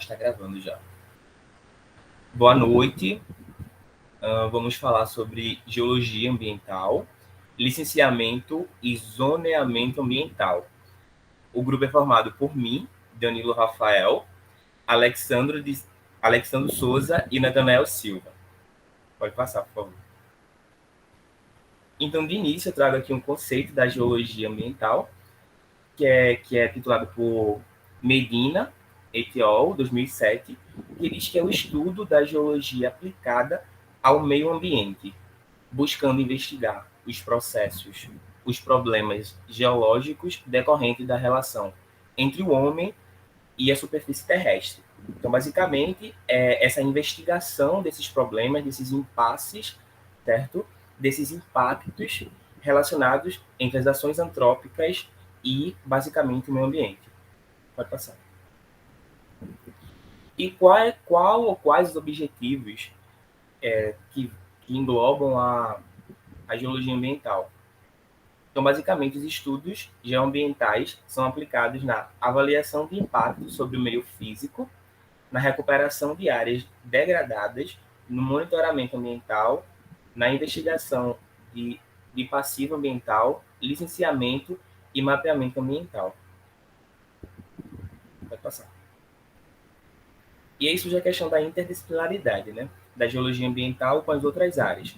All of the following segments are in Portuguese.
está gravando já. Boa noite. Vamos falar sobre geologia ambiental, licenciamento e zoneamento ambiental. O grupo é formado por mim, Danilo Rafael, Alexandro Souza e Natanael Silva. Pode passar, por favor. Então, de início, eu trago aqui um conceito da geologia ambiental, que é titulado por Medina et al., 2007, que diz que é o estudo da geologia aplicada ao meio ambiente, buscando investigar os processos, os problemas geológicos decorrentes da relação entre o homem e a superfície terrestre. Então, basicamente, é essa investigação desses problemas, desses impasses, certo? Desses impactos relacionados entre as ações antrópicas e, basicamente, o meio ambiente. Pode passar. E qual ou quais os objetivos que englobam a geologia ambiental? Então, basicamente, os estudos geoambientais são aplicados na avaliação de impacto sobre o meio físico, na recuperação de áreas degradadas, no monitoramento ambiental, na investigação de passivo ambiental, licenciamento e mapeamento ambiental. Pode passar. E aí surge a questão da interdisciplinaridade, né? Da geologia ambiental com as outras áreas.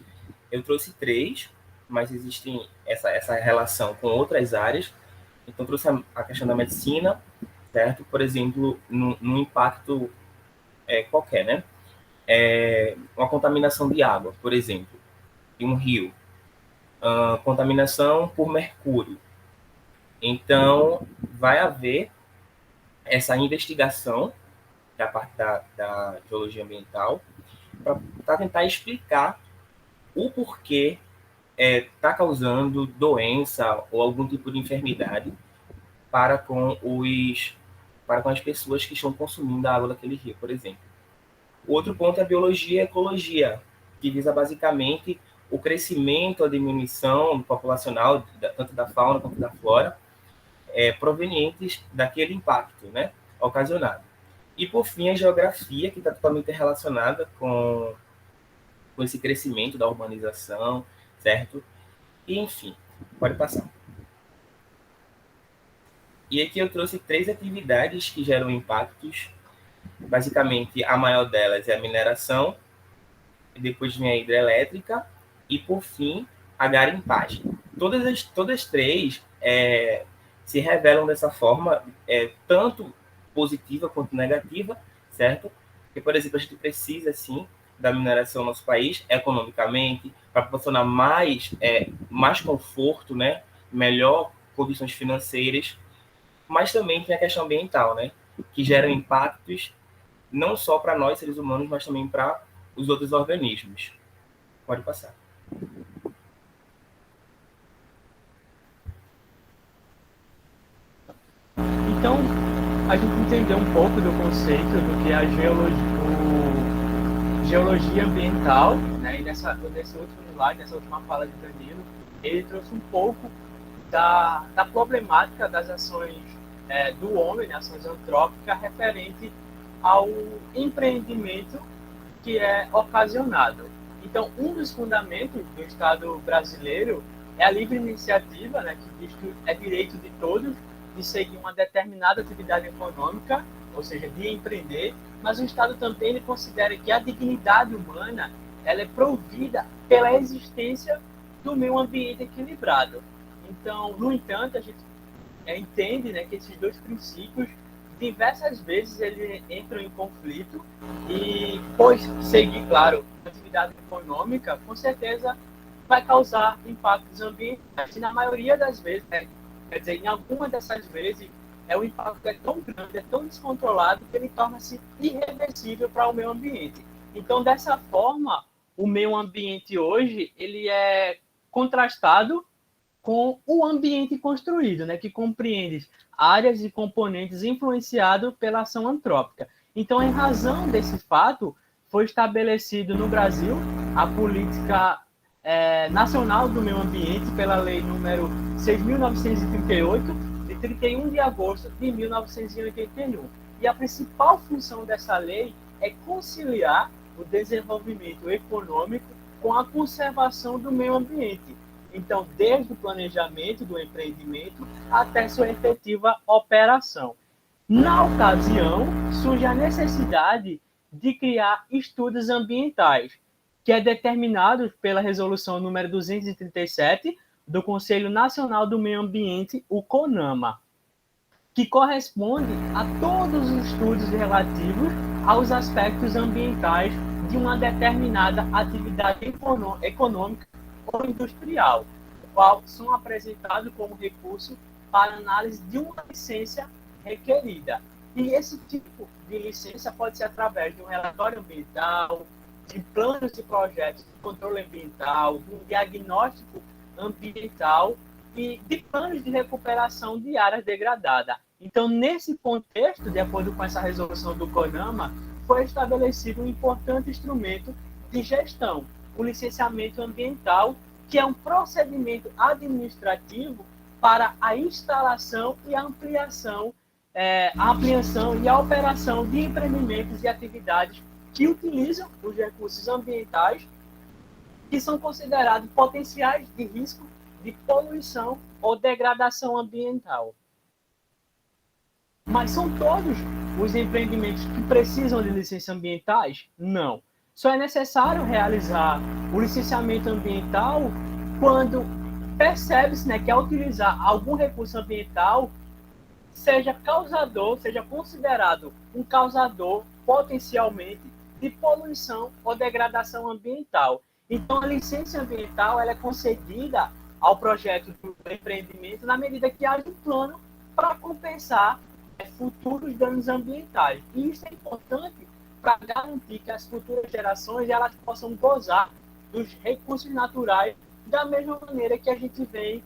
Eu trouxe 3, mas existem essa relação com outras áreas. Então, trouxe a questão da medicina, certo? Por exemplo, no impacto qualquer, né? Uma contaminação de água, por exemplo, de um rio. Contaminação por mercúrio. Então, vai haver essa investigação da parte da geologia ambiental para tentar explicar o porquê está causando doença ou algum tipo de enfermidade para com as pessoas que estão consumindo a água daquele rio, por exemplo. O outro ponto é a biologia e ecologia, que visa basicamente o crescimento, a diminuição populacional, tanto da fauna quanto da flora, provenientes daquele impacto, né, ocasionado. E, por fim, a geografia, que está totalmente relacionada com esse crescimento da urbanização, certo? E, enfim, pode passar. E aqui eu trouxe 3 atividades que geram impactos. Basicamente, a maior delas é a mineração, depois vem a hidrelétrica e, por fim, a garimpagem. Todas 3 se revelam dessa forma, tanto positiva quanto negativa, certo? Porque, por exemplo, a gente precisa, sim, da mineração no nosso país, economicamente, para proporcionar mais conforto, né? Melhor condições financeiras, mas também tem a questão ambiental, né? Que gera impactos não só para nós, seres humanos, mas também para os outros organismos. Pode passar. Então, a gente entendeu um pouco do conceito do que é a geologia ambiental, né? E nesse último slide, nessa última fala de Danilo, ele trouxe um pouco da problemática das ações do homem, né? Ações antrópicas, referente ao empreendimento que é ocasionado. Então, um dos fundamentos do Estado brasileiro é a livre iniciativa, né? Que diz que é direito de todos de seguir uma determinada atividade econômica, ou seja, de empreender, mas o Estado também ele considera que a dignidade humana ela é provida pela existência do meio ambiente equilibrado. Então, no entanto, a gente entende, né, que esses 2 princípios diversas vezes eles entram em conflito e, pois seguir, claro, a atividade econômica, com certeza vai causar impactos ambientais. E na maioria das vezes, quer dizer, em alguma dessas vezes, o impacto é tão grande, é tão descontrolado, que ele torna-se irreversível para o meio ambiente. Então, dessa forma, o meio ambiente hoje ele é contrastado com o ambiente construído, né, que compreende áreas e componentes influenciados pela ação antrópica. Então, em razão desse fato, foi estabelecido no Brasil a política nacional do meio ambiente pela lei número 6.938, de 31 de agosto de 1981. E a principal função dessa lei é conciliar o desenvolvimento econômico com a conservação do meio ambiente. Então, desde o planejamento do empreendimento até sua efetiva operação. Na ocasião, surge a necessidade de criar estudos ambientais, que é determinado pela Resolução número 237 do Conselho Nacional do Meio Ambiente, o CONAMA, que corresponde a todos os estudos relativos aos aspectos ambientais de uma determinada atividade econômica ou industrial, qual são apresentados como recurso para análise de uma licença requerida. E esse tipo de licença pode ser através de um relatório ambiental, de planos de projetos de controle ambiental, de um diagnóstico ambiental e de planos de recuperação de áreas degradadas. Então, nesse contexto, de acordo com essa resolução do CONAMA, foi estabelecido um importante instrumento de gestão, o licenciamento ambiental, que é um procedimento administrativo para a instalação e a ampliação e a operação de empreendimentos e atividades que utilizam os recursos ambientais que são considerados potenciais de risco de poluição ou degradação ambiental. Mas são todos os empreendimentos que precisam de licenças ambientais? Não. Só é necessário realizar o licenciamento ambiental quando percebe-se, né, que ao utilizar algum recurso ambiental seja considerado um causador potencialmente de poluição ou degradação ambiental. Então, a licença ambiental ela é concedida ao projeto do empreendimento na medida que haja um plano para compensar futuros danos ambientais. E isso é importante para garantir que as futuras gerações elas possam gozar dos recursos naturais da mesma maneira que a gente vem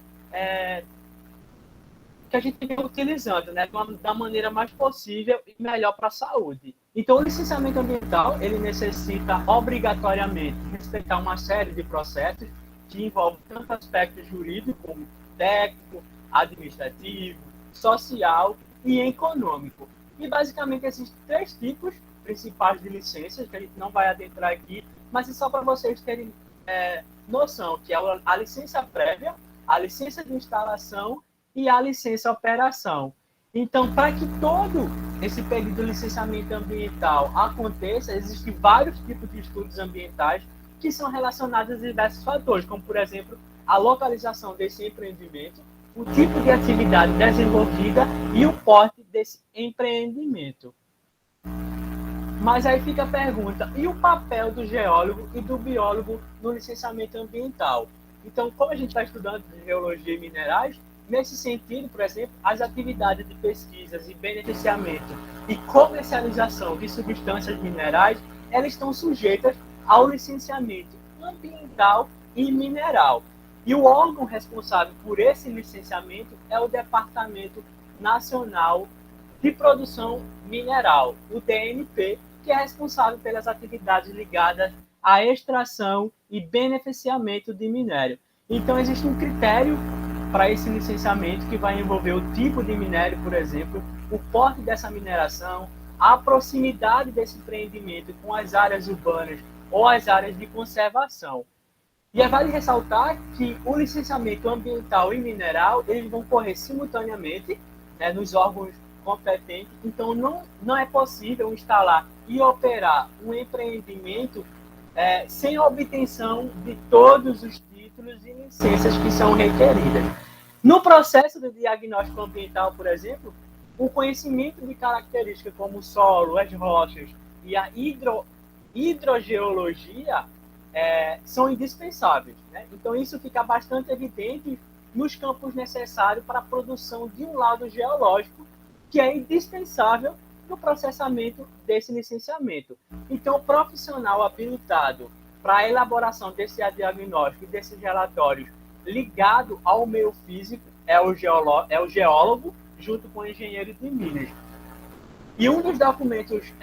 utilizando, né, da maneira mais possível e melhor para a saúde. Então, o licenciamento ambiental, ele necessita obrigatoriamente respeitar uma série de processos que envolvem tanto aspectos jurídicos como técnico, administrativo, social e econômico. E, basicamente, esses três tipos principais de licenças, que a gente não vai adentrar aqui, mas é só para vocês terem noção, que é a licença prévia, a licença de instalação e a licença operação. Então, para que todo esse pedido de licenciamento ambiental aconteça, existem vários tipos de estudos ambientais que são relacionados a diversos fatores, como, por exemplo, a localização desse empreendimento, o tipo de atividade desenvolvida e o porte desse empreendimento. Mas aí fica a pergunta, e o papel do geólogo e do biólogo no licenciamento ambiental? Então, como a gente está estudando de geologia e minerais, nesse sentido, por exemplo, as atividades de pesquisas e beneficiamento e comercialização de substâncias minerais, elas estão sujeitas ao licenciamento ambiental e mineral. E o órgão responsável por esse licenciamento é o Departamento Nacional de Produção Mineral, o DNP, que é responsável pelas atividades ligadas à extração e beneficiamento de minério. Então, existe um critério para esse licenciamento que vai envolver o tipo de minério, por exemplo, o porte dessa mineração, a proximidade desse empreendimento com as áreas urbanas ou as áreas de conservação. E vale ressaltar que o licenciamento ambiental e mineral eles vão correr simultaneamente, né, nos órgãos competentes. Então, não é possível instalar e operar um empreendimento sem a obtenção de todos os títulos e licenças que são requeridas. No processo do diagnóstico ambiental, por exemplo, o conhecimento de características como o solo, as rochas e a hidrogeologia são indispensáveis, né? Então, isso fica bastante evidente nos campos necessários para a produção de um laudo geológico, que é indispensável no processamento desse licenciamento. Então, o profissional habilitado para a elaboração desse diagnóstico e desses relatórios ligado ao meio físico é o geólogo, junto com o engenheiro de minas. E um dos documentos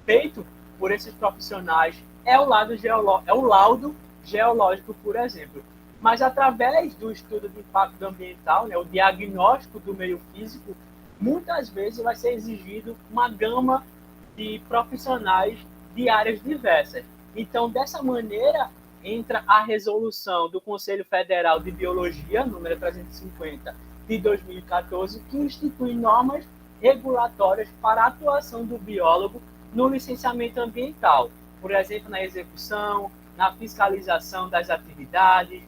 feito por esses profissionais é o laudo geológico, por exemplo. Mas através do estudo de impacto ambiental, né, o diagnóstico do meio físico, muitas vezes vai ser exigido uma gama de profissionais de áreas diversas. Então, dessa maneira, entra a resolução do Conselho Federal de Biologia, número 350, de 2014, que institui normas regulatórias para a atuação do biólogo no licenciamento ambiental, por exemplo, na execução, na fiscalização das atividades,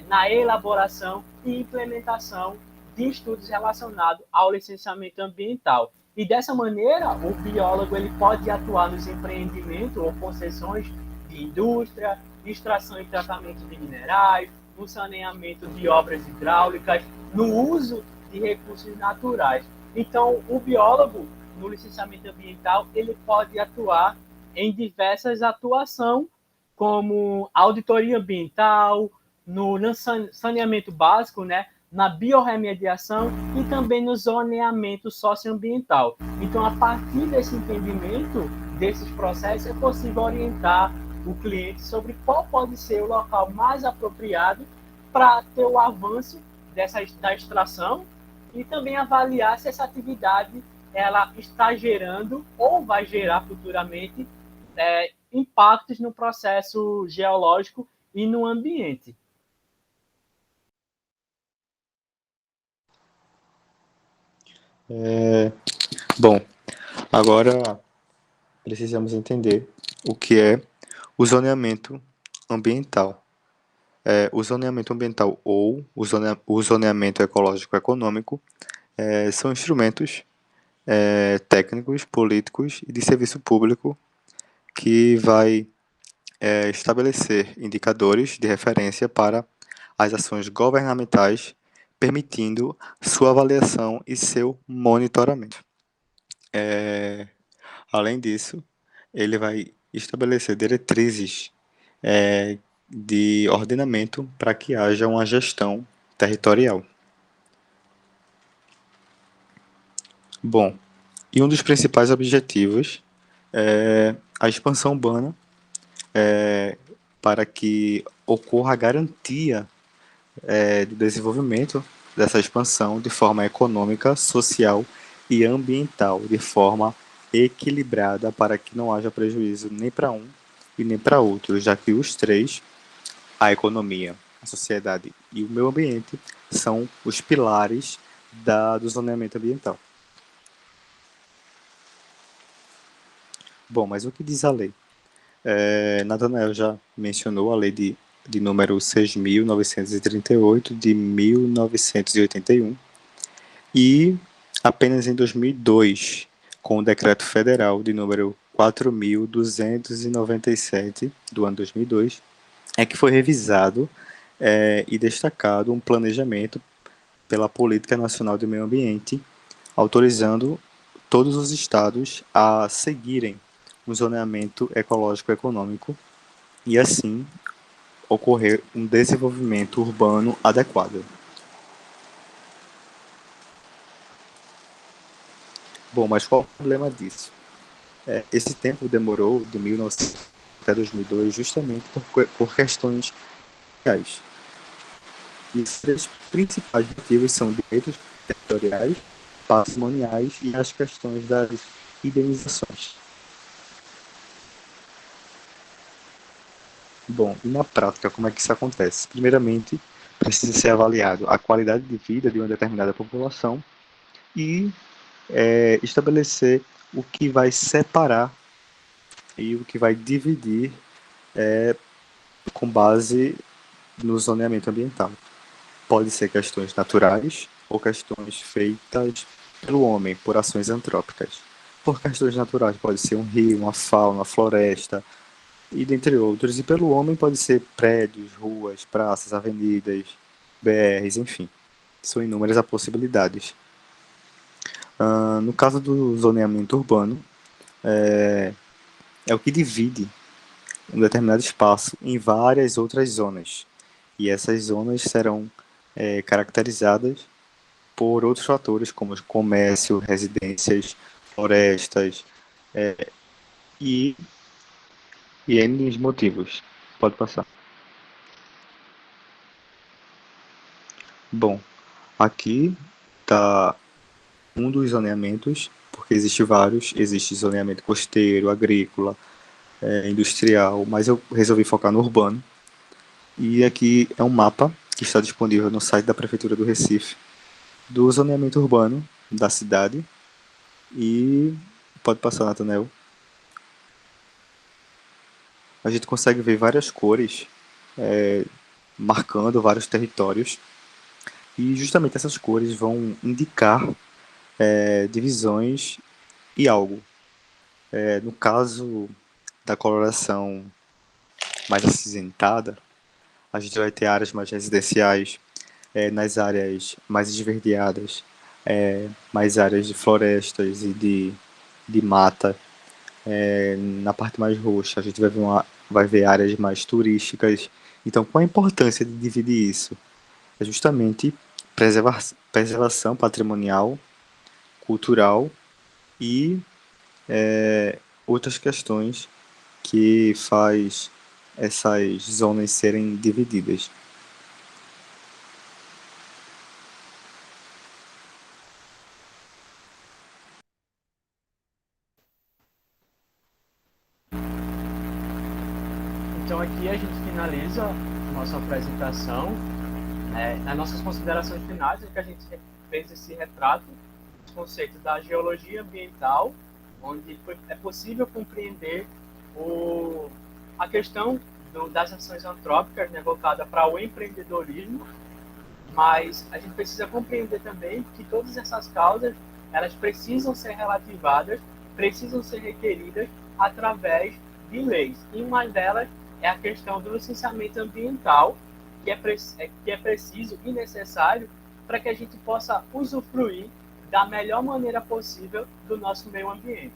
na elaboração e implementação de estudos relacionados ao licenciamento ambiental. E dessa maneira, o biólogo ele pode atuar nos empreendimentos ou concessões de indústria, extração e tratamento de minerais, no saneamento de obras hidráulicas, no uso de recursos naturais. Então, o biólogo, no licenciamento ambiental, ele pode atuar em diversas atuações, como auditoria ambiental, no saneamento básico, né, na biorremediação e também no zoneamento socioambiental. Então, a partir desse entendimento desses processos, é possível orientar o cliente sobre qual pode ser o local mais apropriado para ter o avanço da extração e também avaliar se essa atividade ela está gerando ou vai gerar futuramente impactos no processo geológico e no ambiente. Bom, agora precisamos entender o que é o zoneamento ambiental. O zoneamento ambiental ou o zoneamento ecológico-econômico são instrumentos técnicos, políticos e de serviço público que vai estabelecer indicadores de referência para as ações governamentais, permitindo sua avaliação e seu monitoramento. Além disso, ele vai estabelecer diretrizes de ordenamento para que haja uma gestão territorial. Bom, e um dos principais objetivos é a expansão urbana para que ocorra a garantia do desenvolvimento dessa expansão de forma econômica, social e ambiental, de forma equilibrada para que não haja prejuízo nem para um e nem para outro, já que os três, a economia, a sociedade e o meio ambiente, são os pilares do zoneamento ambiental. Bom, mas o que diz a lei? Natanael já mencionou a lei de número 6.938 de 1981 e apenas em 2002, com o decreto federal de número 4.297 do ano 2002, é que foi revisado e destacado um planejamento pela Política Nacional do Meio Ambiente, autorizando todos os estados a seguirem um zoneamento ecológico-econômico e, assim, ocorrer um desenvolvimento urbano adequado. Bom, mas qual o problema disso? Esse tempo demorou de 1900 até 2002 justamente por questões sociais. E os três principais motivos são direitos territoriais, patrimoniais e as questões das indenizações. Bom, e na prática, como é que isso acontece? Primeiramente, precisa ser avaliado a qualidade de vida de uma determinada população e estabelecer o que vai separar e o que vai dividir com base no zoneamento ambiental. Pode ser questões naturais ou questões feitas pelo homem, por ações antrópicas. Por questões naturais pode ser um rio, uma fauna, uma floresta, e dentre outros. E pelo homem pode ser prédios, ruas, praças, avenidas, BRs, enfim. São inúmeras as possibilidades. No caso do zoneamento urbano, é o que divide um determinado espaço em várias outras zonas. E essas zonas serão caracterizadas por outros fatores, como comércio, residências, florestas e N motivos. Pode passar. Bom, aqui está um dos zoneamentos, porque existe vários, existe zoneamento costeiro, agrícola, industrial, mas eu resolvi focar no urbano. E aqui é um mapa que está disponível no site da Prefeitura do Recife, do zoneamento urbano da cidade. E pode passar, Nathanael. A gente consegue ver várias cores marcando vários territórios. E justamente essas cores vão indicar divisões e algo. No caso da coloração mais acinzentada, a gente vai ter áreas mais residenciais, nas áreas mais esverdeadas, mais áreas de florestas e de mata. Na parte mais roxa, a gente vai ver áreas mais turísticas. Então, qual a importância de dividir isso? É justamente preservação patrimonial, cultural e outras questões que faz essas zonas serem divididas. Então aqui a gente finaliza nossa apresentação. Nas nossas considerações finais, que a gente fez esse retrato dos conceitos da geologia ambiental, onde é possível compreender a questão das ações antrópicas, né, voltada para o empreendedorismo, mas a gente precisa compreender também que todas essas causas elas precisam ser relativadas, precisam ser requeridas através de leis. E uma delas é a questão do licenciamento ambiental, que é preciso e necessário para que a gente possa usufruir da melhor maneira possível do nosso meio ambiente.